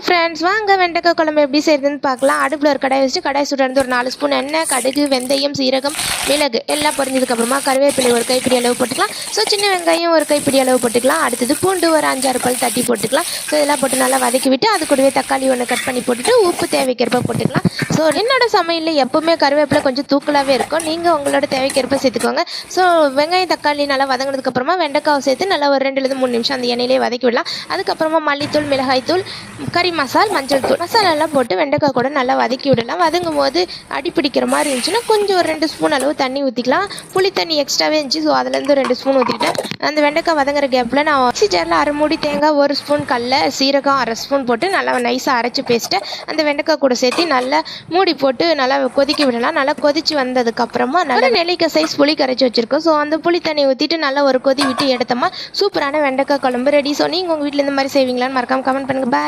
Friends வாங்க வெண்டைக்காய் குழம்பு எப்படி செய்யுதுன்னு பார்க்கலாம். அடுப்பில் ஒரு கடாய் வச்சுட்டு கடாய் சுடுறது ஒரு 4 ஸ்பூன் எண்ணெய், கடுகு, வெந்தயம், சீரகம், மிளகு எல்லாம் பொரிஞ்சதுக்கப்புறமா கருவேப்பிலை ஒரு கைப்பிடி அளவு போட்டுக்கலாம். ஸோ சின்ன வெங்காயம் ஒரு கைப்பிடி அளவு போட்டுக்கலாம். அடுத்தது பூண்டு ஒரு 5-6 பல் தட்டி போட்டுக்கலாம். ஸோ இதெல்லாம் போட்டு நல்லா வதக்கி விட்டு அது கூடவே தக்காளி ஒன்று கட் பண்ணி போட்டுட்டு உப்பு தேவைக்கேற்ப போட்டுக்கலாம். ஸோ என்னோட சமையலில் எப்போவுமே கருவேப்பிலை கொஞ்சம் தூக்கலாகவே இருக்கும். நீங்கள் உங்களோட தேவைக்கேற்ப சேர்த்துக்கோங்க. ஸோ வெங்காயம் தக்காளி நல்லா வதங்கினதுக்கப்புறமா வெண்டைக்காவை சேர்த்து நல்லா ஒரு 2-3 நிமிஷம் அந்த எண்ணெயிலே வதக்கி விடலாம். அதுக்கப்புறமா மல்லித்தூள், மிளகாய்த்தூள், கறி மசால், தூள் மசாலாலாம் போட்டு வெண்டைக்காய் கூட நல்லா வதக்கி விடலாம். வதங்கும் போது அடி பிடிக்கிற மாதிரி இருந்துச்சுன்னா கொஞ்சம் ஒரு 2 ஸ்பூன் அளவு தண்ணி ஊற்றிக்கலாம். புளி தண்ணி எக்ஸ்ட்ராவே இருந்துச்சு, ஸோ அதுலேருந்து 2 ஸ்பூன் ஊற்றிக்கிட்டேன். அந்த வெண்டைக்காய் வதங்குற கேப்பில் நான் மிக்ஸி ஜாரில் 1/2 மூடி தேங்காய், 1 ஸ்பூன் கடலை, சீரகம் 1/2 ஸ்பூன் போட்டு நல்லா நைஸாக அரைச்சி பேஸ்ட்டு அந்த வெண்டைக்காய் கூட சேர்த்து நல்லா மூடி போட்டு நல்லா கொதிக்க விடலாம். நல்லா கொதிச்சு வந்ததுக்கப்புறமா நல்லா நெல்லிக்காய் சைஸ் புளி கரைச்சி வச்சுருக்கோம். ஸோ அந்த புளி தண்ணி ஊற்றிட்டு நல்லா ஒரு கொதி விட்டு எடுத்தோமா சூப்பரான வெண்டைக்காய் குழம்பு ரெடி. ஸோ நீங்கள் உங்கள் வீட்டில் இந்த மாதிரி செய்வீங்களான்னு மறக்காமல் கமெண்ட் பண்ணுங்கள். பாய்.